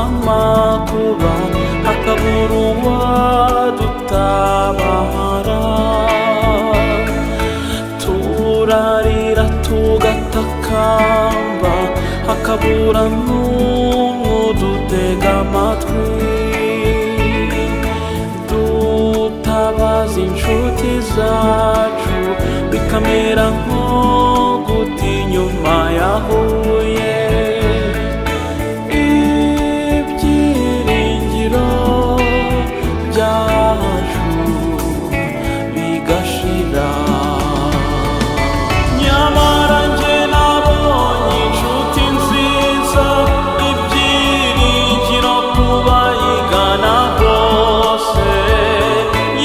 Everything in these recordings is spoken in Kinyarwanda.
amakuba hakabura uwadutabara, turarira tugatakamba hakabura n'umwe udutega amatwi, dutabaza inshuti zacu bikamera nko guta inyuma yahuye, ibyiringiro byacu bigashira. Nyamara njye nabonye inshuti nziza, ibyiringiro kubayigana bose,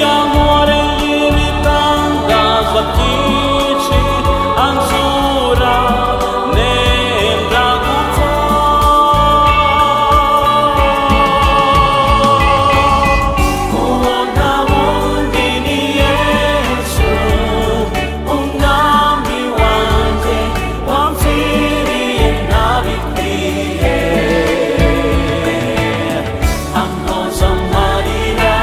yankoreye ibitangaza byinshi anzura nenda gupfa. Uwo nta wundi ni Yesu, umwami wanjye wamfiriye ntabikwiye, ampoza amarira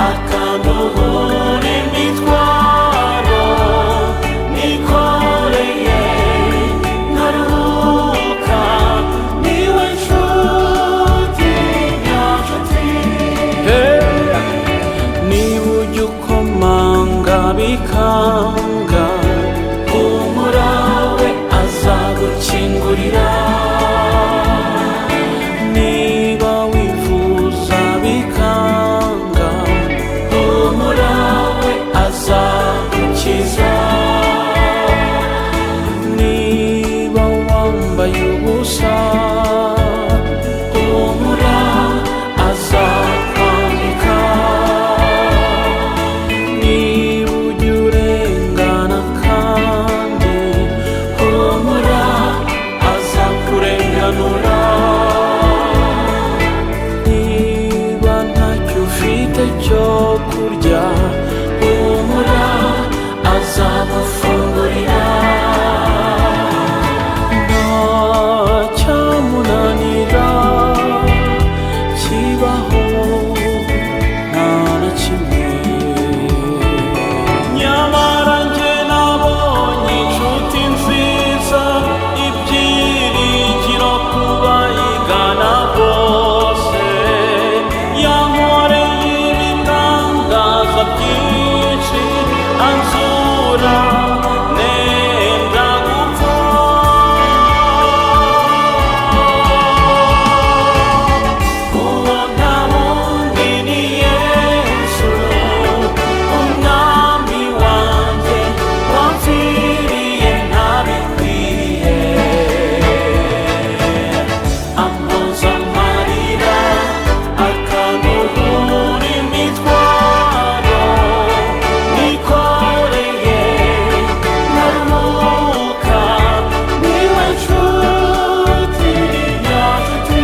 akanduhura imitwaro nikoreye nkaruhuka, niwe nshuti nyanshuti. Niba ujya ukomanga bikanga, humura we azagukingurira, niba wifuza bikanga, humura we azagukiza, niba wambaye ubusa, humura azakwambika, niba ujya urengana kandi, humura azakurenganura, niba ntacyo ufite cyo kurya, humura azagufungurira, ntacyamunanira kibaho nta na kimwe. Nyamara njye nabonye inshuti nziza, ibyiringiro kubayigana bose, yankoreye ibitangaza byinshi anzura nenda gupfa. Uwo nta wundi ni Yesu, umwami wanjye wamfiriye ntabikwiye, ampoza amarira akanduhura imitwaro nikoreye nkaruhuka, niwe nshuti nyanshuti.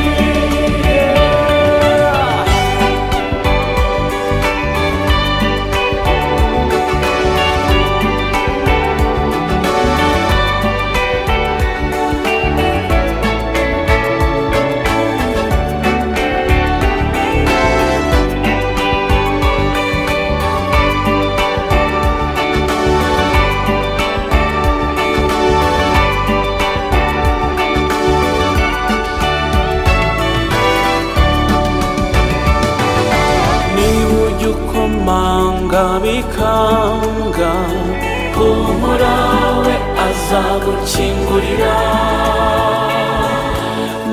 Niba ujya ukomanga bikanga, humura we azagukingurira,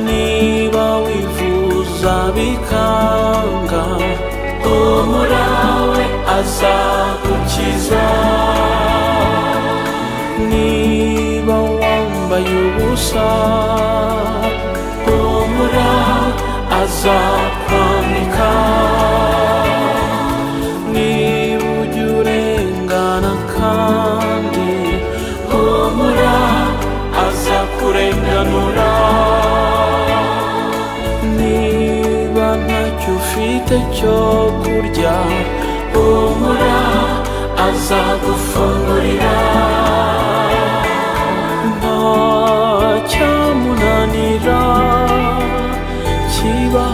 niba wifuza bikanga, humura we azagukiza, niba wambaye ubusa, humura azakwambika, niba ujya urengana kandi, humura azakurenganura, niba ntacyo ufite cyo kurya, humura azagufungurira, ntacyamunanira kiba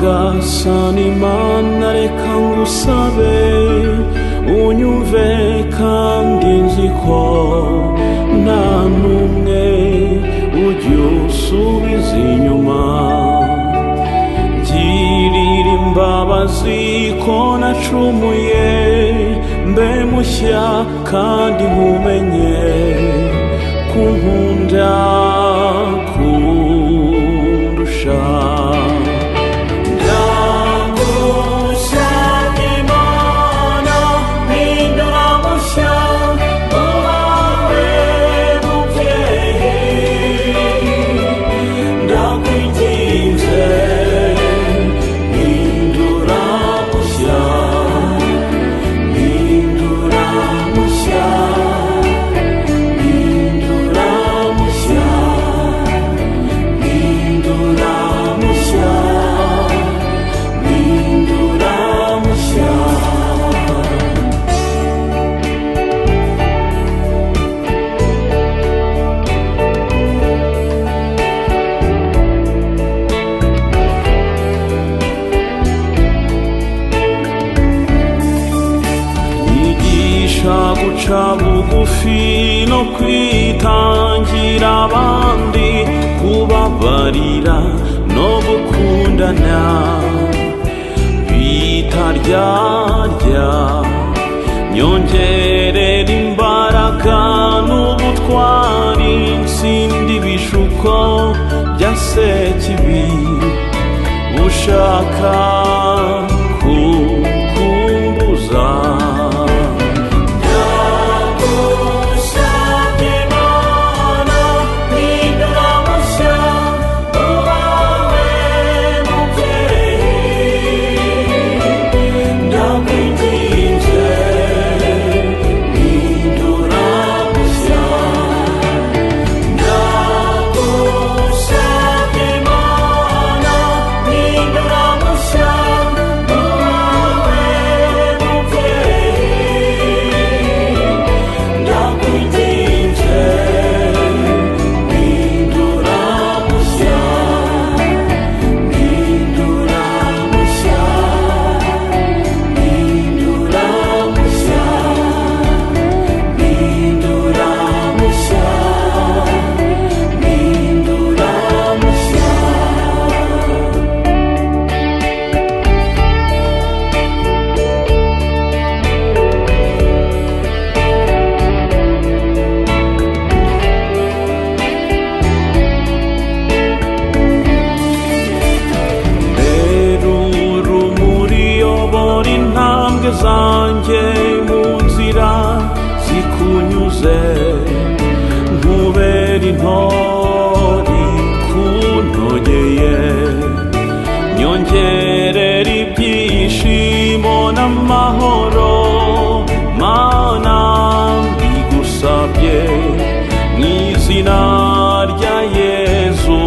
nyagasani mana reka ngusabe unyumve kandi nzi ko nta n'umwe ujya usubiza inyuma. Girira imbabazi ko nacumuye mbe mushya kandi nkumenye kunkunda kundusha. Guca bugufi no kwitangira abandi, kubabarira no gukundana bitaryarya. Nyongerera imbaraga n'ubutwari nsinde ibishuko bya sekibi ushaka kukumbuza. zanjye mu nzira zikunyuze, nkubera intori kunogeye, nyongerera ibyishimo n'amahoro, Mana mbigusabye mu izina rya Yesu.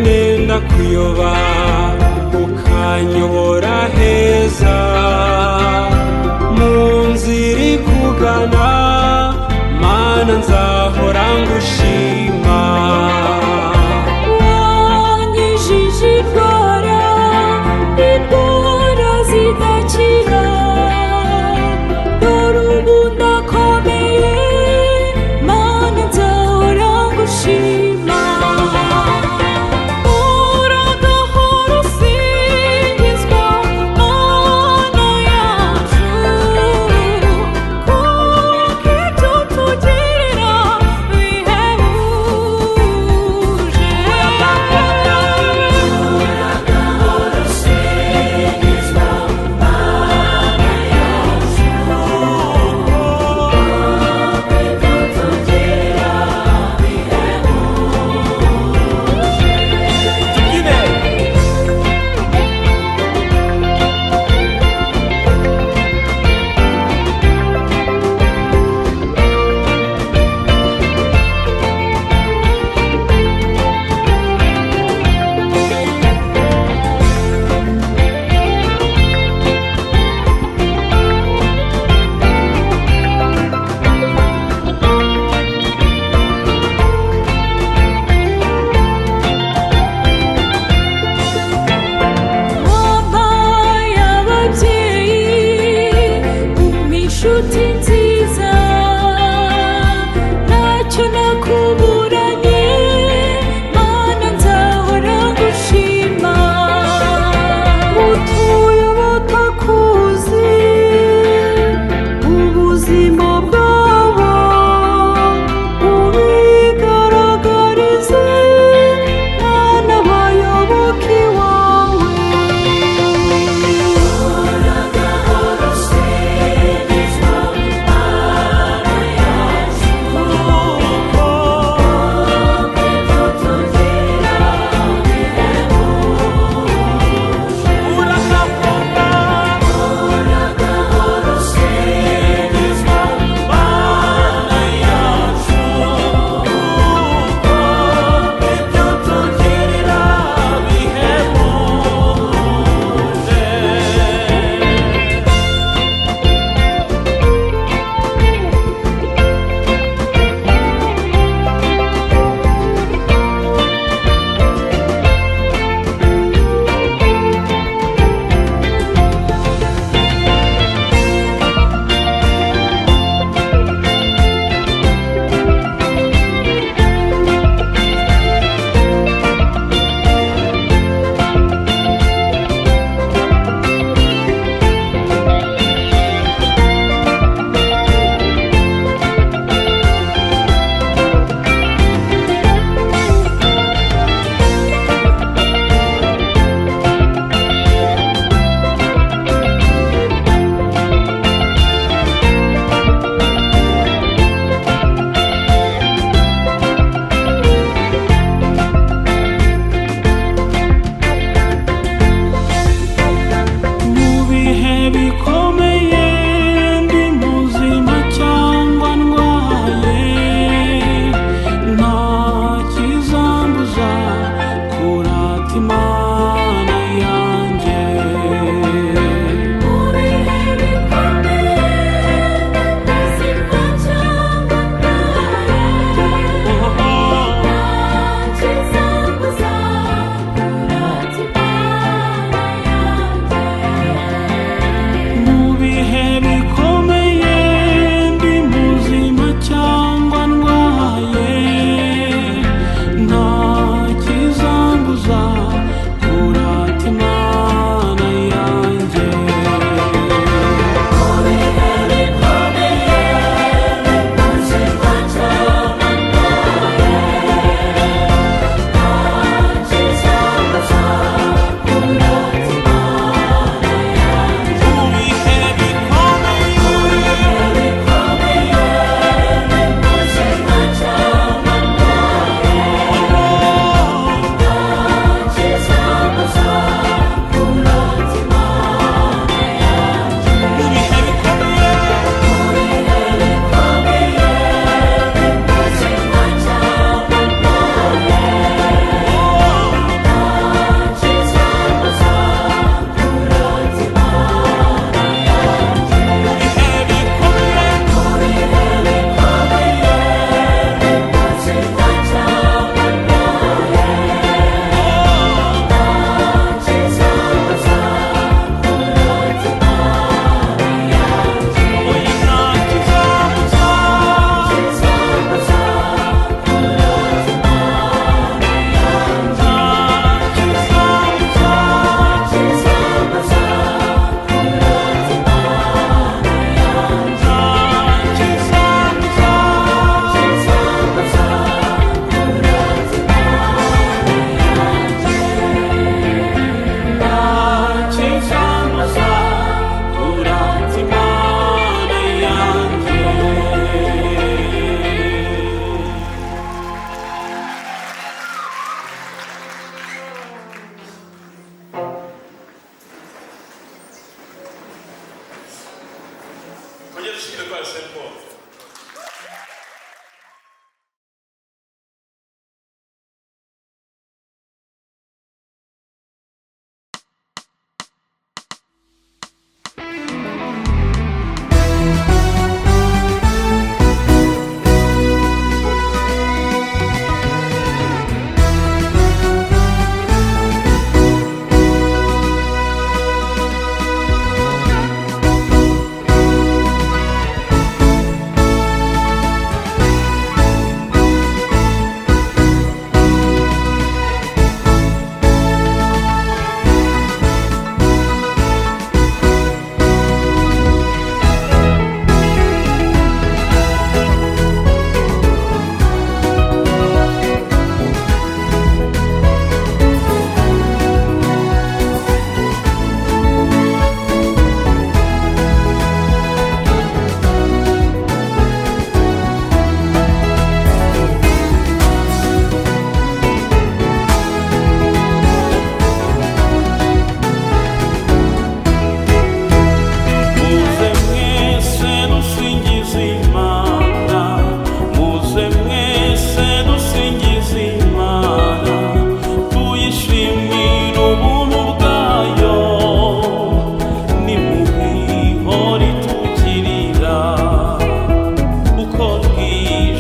nenda kuyoba ukanyobora heza mu nzira ikugana mana nzahora ngushima wanyijije indwara zidakira dore ubu ndakomeye mana nzahora ngushima uragahora usingizwa mana yacu kuko ibyo utugirira bihebuje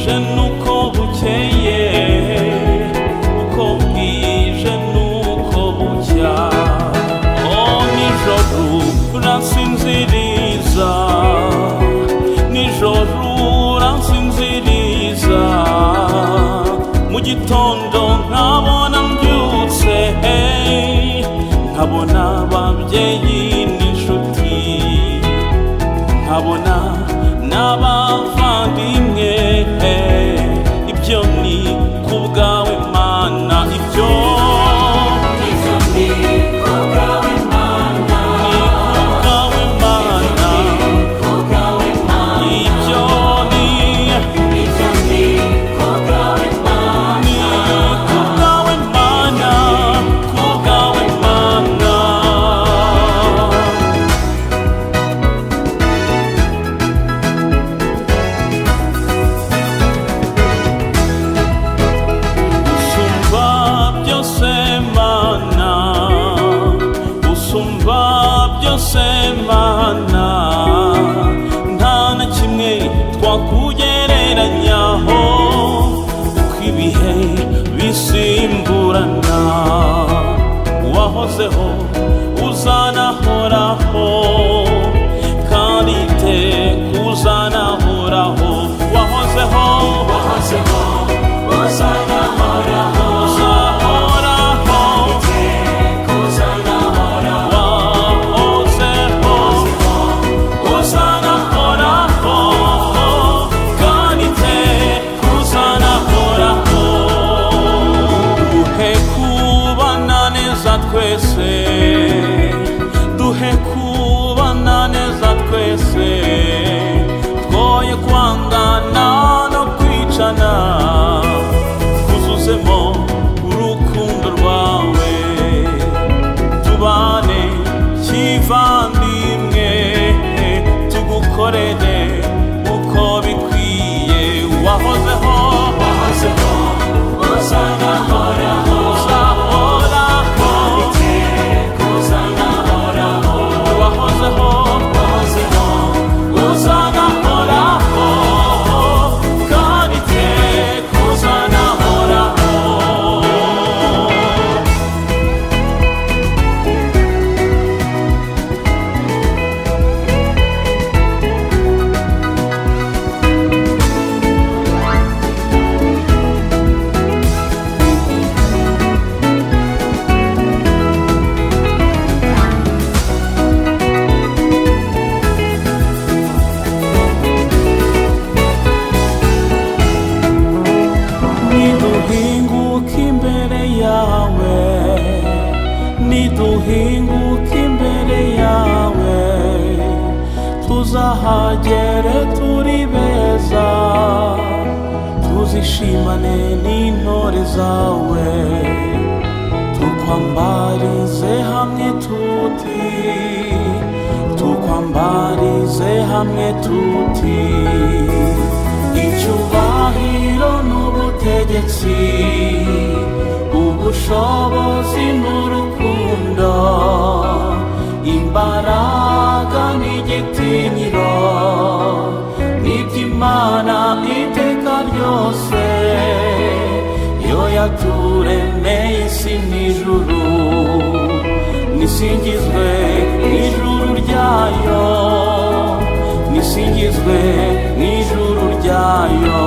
bwije nuko bukeye, uko bwije nuko bucya. Oh, nijoro uransinziriza, nijoro uransinziriza, mu gitondo nkabona mbyutse, nkabona ababyeyi n'inshuti, nkabona n'abavandimwe. Ibyo ni ku bwawe Mana, ibyo ni ku bwawe Mana, ni ku bwawe Mana, ku bwawe Mana, ibyo ni ku bwawe Mana, ni ku bwawe Mana, ku bwawe Mana. Usumba byose Mana, nta na kimwe twakugereranyaho, uko ibihe bisimburana, wahozeho uzanahoraho, kandi iteka uzanahoraho, wahozeho uzanahoraho, uzahoraho, iteka uzanahoraho, wahozeho uzanahoraho, kandi iteka uzanahoraho. Duhe kubana neza twese, duhe kubana neza twese, twoye kwangana no kwicana, twuzuzemo urukundo rwawe, tubane kivandimwe, tugukorere uko bikwiye. Wahozeho uzanahoraho, uzahoraho, iteka uzanahoraho, wahozeho uzanahoraho, kandi iteka uzanahoraho. Niduhinguka imbere yawe, niduhinguka imbere yawe, tuzahagere turi beza, tuzishimane n'intore zawe, tukwambarize hamwe tuti, tukwambarize hamwe tuti, icyubahiro n'ubutegetsi, ubushobozi n'urukundo, imbaraga n'igitinyiro, n'iby'Imana iteka ryose, yo yaturemeye isi n'ijuru, nisingizwe n'ijuru ryayo, nisingizwe n'ijuru ryayo.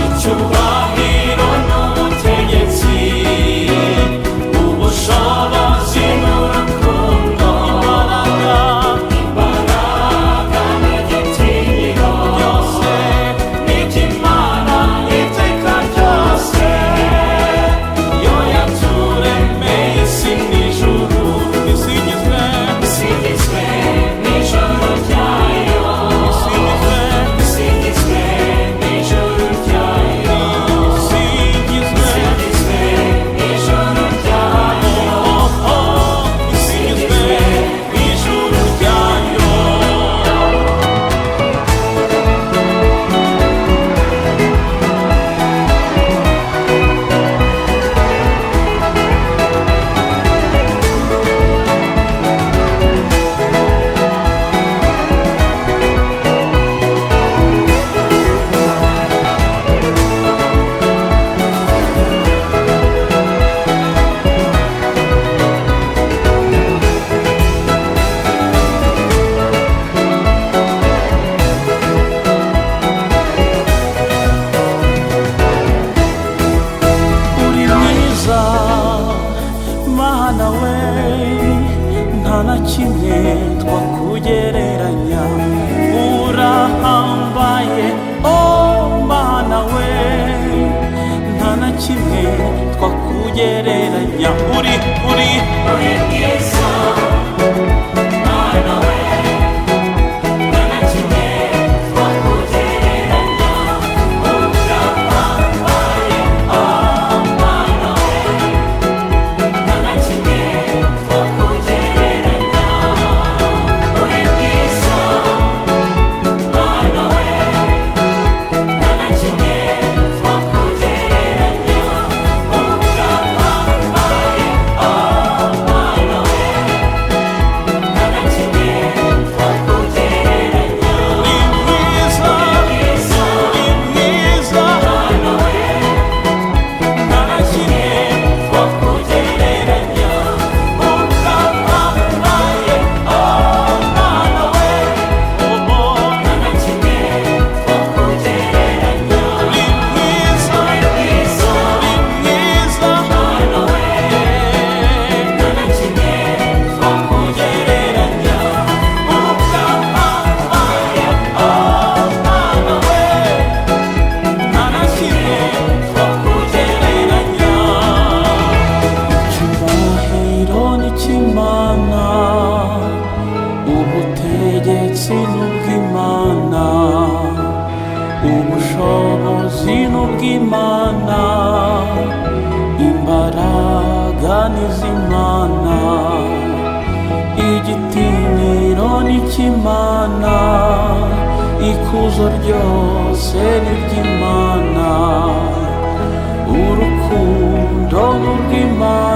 Icyubahiro n'ubutegetsi, ubushobozi n'urukundo, imbaraga n'igitinyiro, byose n'iby'Imana iteka ryose, yo yaturemeye isi n'ijuru, nisingizwe n'ijuru ryayo, nisingizwe kugereranya uri uri mwiza Mana we nta na kimwe twakugereranya urahambaye Mana we nta na kimwe twakugereranya uri mwiza Mana we nta na kimwe twakugereranya urahambaye Mana we nta na kimwe twakugereranya uri mwiza mwiza uri mwiza Mana we nta na kimwe twakugereranya urahambaye Mana we nta na kimwe twakugereranya uri mwiza mwiza uri mwiza Mana we nta na kimwe twakugereranya urahambaye Mana we nta na kimwe twakugereranya icyubahiro n'icy'Imana ubutegetsi n'ubw'Imana ubushobozi n'ubw'Imana imbaraga n'iz'Imana igitinyiro n'icy'Imana ikuzo ryose n'iry'Imana urukundo n'urw'Imana